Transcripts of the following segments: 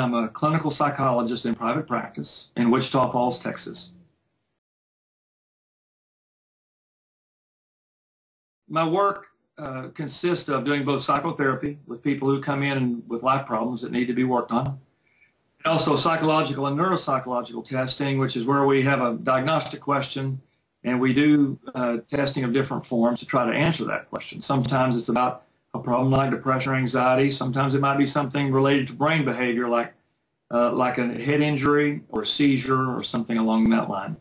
I'm a clinical psychologist in private practice in Wichita Falls, Texas. My work consists of doing both psychotherapy with people who come in with life problems that need to be worked on, and also psychological and neuropsychological testing, which is where we have a diagnostic question and we do testing of different forms to try to answer that question. Sometimes it's about a problem like depression or anxiety. Sometimes it might be something related to brain behavior like a head injury or a seizure or something along that line.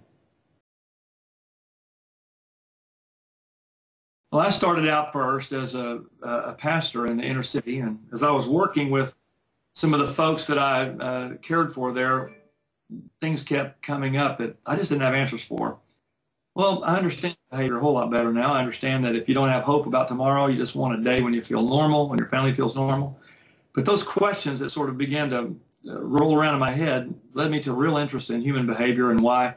Well, I started out first as a pastor in the inner city, and as I was working with some of the folks that I cared for there, things kept coming up that I just didn't have answers for. Well, I understand behavior a whole lot better now. I understand that if you don't have hope about tomorrow, you just want a day when you feel normal, when your family feels normal. But those questions that sort of began to roll around in my head led me to real interest in human behavior and why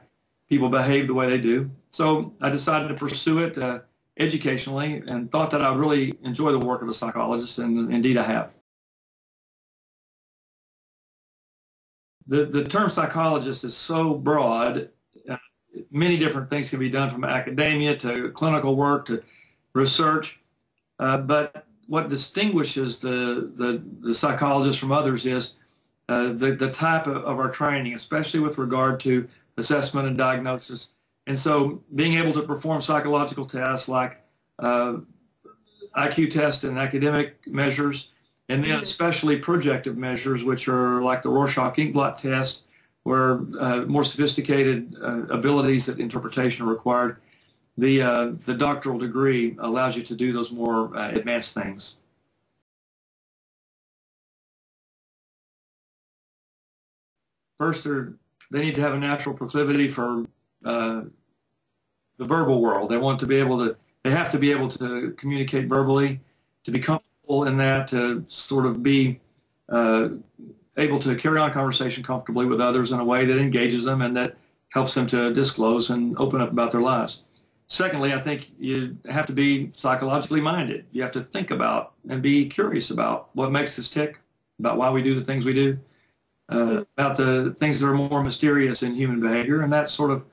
people behave the way they do. So I decided to pursue it educationally and thought that I would really enjoy the work of a psychologist, and indeed I have. The term psychologist is so broad. Many different things can be done, from academia to clinical work to research. But what distinguishes the psychologist from others is the type of our training, especially with regard to assessment and diagnosis. And so being able to perform psychological tests like IQ tests and academic measures, and then especially projective measures, which are like the Rorschach inkblot test, where more sophisticated abilities at interpretation are required. The doctoral degree allows you to do those more advanced things. First, they need to have a natural proclivity for the verbal world. They have to be able to communicate verbally, to be comfortable in that, to sort of be able to carry on conversation comfortably with others in a way that engages them and that helps them to disclose and open up about their lives. Secondly, I think you have to be psychologically minded. You have to think about and be curious about what makes us tick, about why we do the things we do, about the things that are more mysterious in human behavior, and that sort of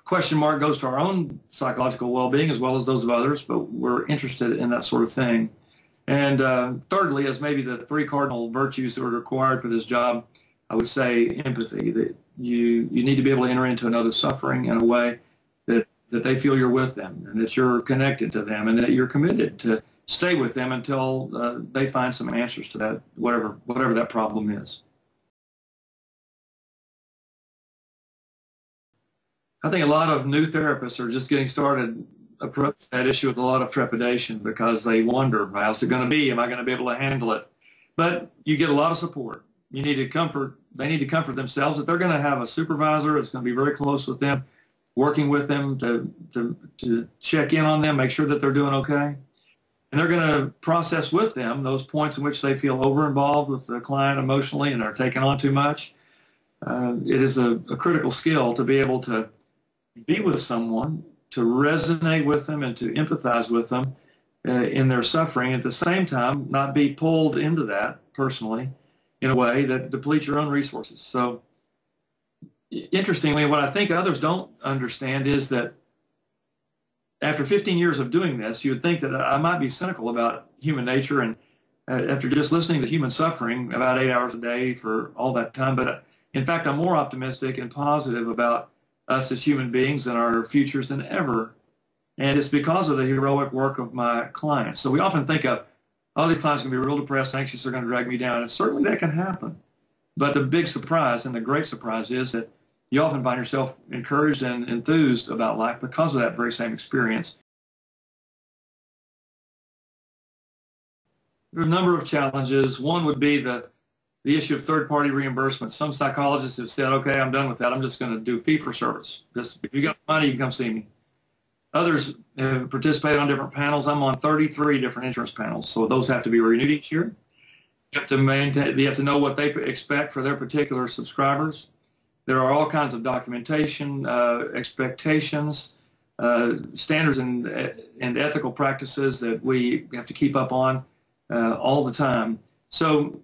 question mark goes to our own psychological well-being as well as those of others, but we're interested in that sort of thing. And thirdly, as maybe the three cardinal virtues that are required for this job, I would say empathy, that you need to be able to enter into another's suffering in a way that they feel you're with them and that you're connected to them and that you're committed to stay with them until they find some answers to that, whatever that problem is. I think a lot of new therapists are just getting started, approach that issue with a lot of trepidation because they wonder, how's it going to be? Am I going to be able to handle it? But you get a lot of support. They need to comfort themselves that they're going to have a supervisor that's going to be very close with them, working with them to check in on them, make sure that they're doing okay. And they're going to process with them those points in which they feel over-involved with the client emotionally and are taking on too much. It is a critical skill to be able to be with someone, to resonate with them and to empathize with them in their suffering, at the same time not be pulled into that personally in a way that depletes your own resources. So interestingly, what I think others don't understand is that after 15 years of doing this, you would think that I might be cynical about human nature, and after just listening to human suffering about 8 hours a day for all that time, but in fact I'm more optimistic and positive about us as human beings and our futures than ever. And it's because of the heroic work of my clients. So we often think of, oh, these clients are going to be real depressed, anxious, they're going to drag me down. And certainly that can happen. But the big surprise and the great surprise is that you often find yourself encouraged and enthused about life because of that very same experience. There are a number of challenges. One would be the issue of third-party reimbursement. Some psychologists have said, okay, I'm done with that. I'm just going to do fee-for-service. If you got money, you can come see me. Others have participated on different panels. I'm on 33 different insurance panels, so those have to be renewed each year. You have to know what they expect for their particular subscribers. There are all kinds of documentation, expectations, standards and ethical practices that we have to keep up on all the time. So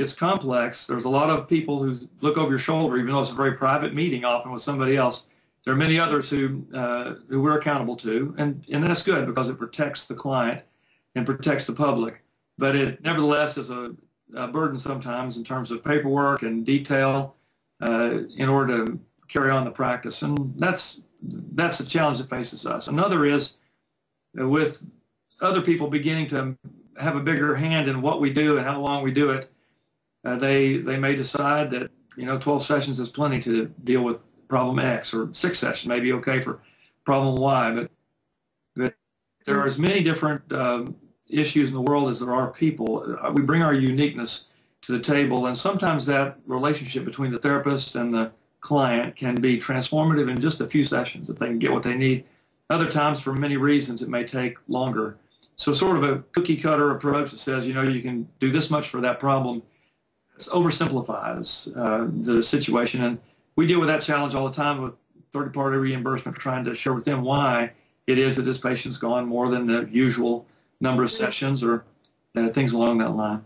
it's complex. There's a lot of people who look over your shoulder, even though it's a very private meeting, often with somebody else. There are many others who we're accountable to, and that's good because it protects the client and protects the public. But it nevertheless is a burden sometimes in terms of paperwork and detail in order to carry on the practice, and that's a challenge that faces us. Another is with other people beginning to have a bigger hand in what we do and how long we do it. They may decide that 12 sessions is plenty to deal with problem X, or 6 sessions may be okay for problem Y. But there are as many different issues in the world as there are people. We bring our uniqueness to the table, and sometimes that relationship between the therapist and the client can be transformative in just a few sessions if they can get what they need. Other times, for many reasons, it may take longer. So sort of a cookie-cutter approach that says, you can do this much for that problem, oversimplifies the situation. And we deal with that challenge all the time with third-party reimbursement, trying to share with them why it is that this patient's gone more than the usual number of sessions, or things along that line.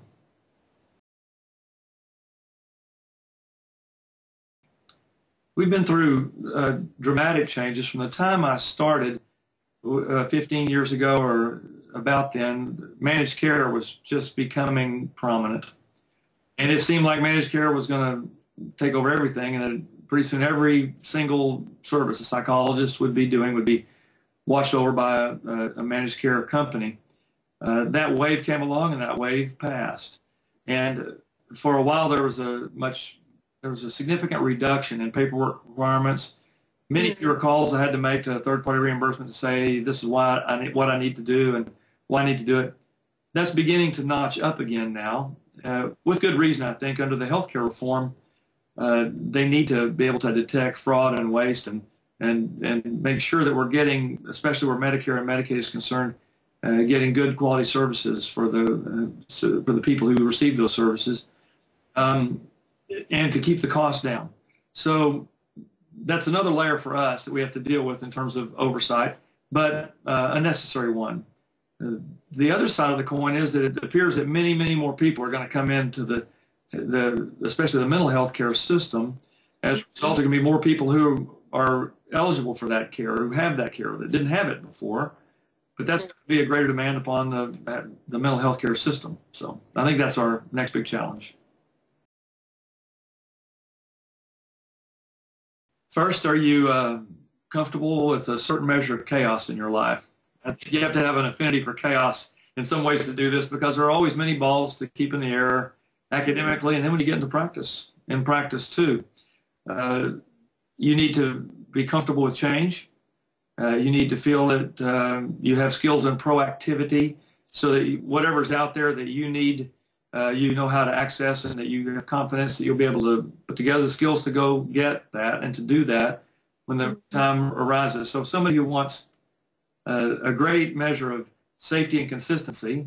We've been through dramatic changes from the time I started 15 years ago, or about then. Managed care was just becoming prominent. And it seemed like managed care was going to take over everything, and pretty soon every single service a psychologist would be doing would be watched over by a managed care company. That wave came along, and that wave passed. And for a while, there was a significant reduction in paperwork requirements. Many fewer calls I had to make to third-party reimbursement to say this is what I need to do and why I need to do it. That's beginning to notch up again now, with good reason, I think. Under the healthcare reform, they need to be able to detect fraud and waste and make sure that we're getting, especially where Medicare and Medicaid is concerned, getting good quality services for the people who receive those services, and to keep the costs down. So that's another layer for us that we have to deal with in terms of oversight, but a necessary one. The other side of the coin is that it appears that many, many more people are going to come into especially the mental health care system. As a result, there are going to be more people who are eligible for that care, who have that care, that didn't have it before. But that's going to be a greater demand upon the mental health care system. So I think that's our next big challenge. First, are you comfortable with a certain measure of chaos in your life? I think you have to have an affinity for chaos in some ways to do this, because there are always many balls to keep in the air academically, and then when you get into practice, too. You need to be comfortable with change. You need to feel that you have skills in proactivity, so that whatever's out there that you need, you know how to access, and that you have confidence that you'll be able to put together the skills to go get that and to do that when the time arises. So somebody who wants a great measure of safety and consistency,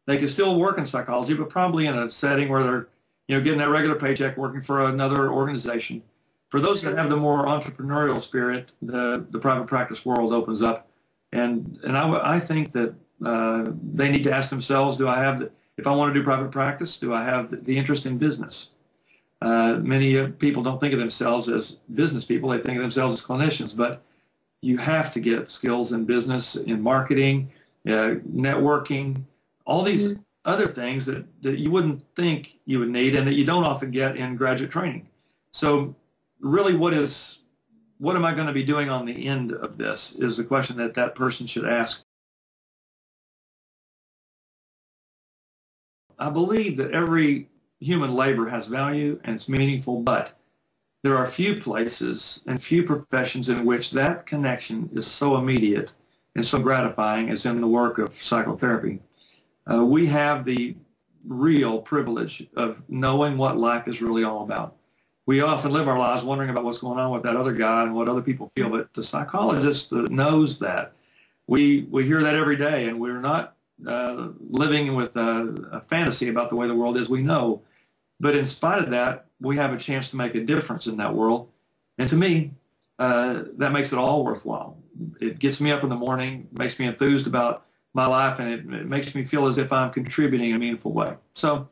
they can still work in psychology, but probably in a setting where they're getting that regular paycheck working for another organization. For those that have the more entrepreneurial spirit, the private practice world opens up, and I think that they need to ask themselves, if I want to do private practice, do I have the interest in business? Many people don't think of themselves as business people. They think of themselves as clinicians, but you have to get skills in business, in marketing, networking, all these other things that you wouldn't think you would need and that you don't often get in graduate training. So really, what am I going to be doing on the end of this is the question that person should ask. I believe that every human labor has value and it's meaningful, but there are few places and few professions in which that connection is so immediate and so gratifying as in the work of psychotherapy. We have the real privilege of knowing what life is really all about. We often live our lives wondering about what's going on with that other guy and what other people feel, but the psychologist knows that. We hear that every day, and we're not living with a fantasy about the way the world is. We know. But in spite of that, we have a chance to make a difference in that world. And to me, that makes it all worthwhile. It gets me up in the morning, makes me enthused about my life, and it makes me feel as if I'm contributing in a meaningful way. So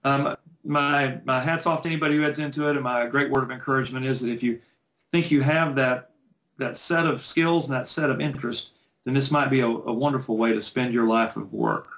one my hat's off to anybody who heads into it, and my great word of encouragement is that if you think you have that set of skills and that set of interest, then this might be a wonderful way to spend your life of work.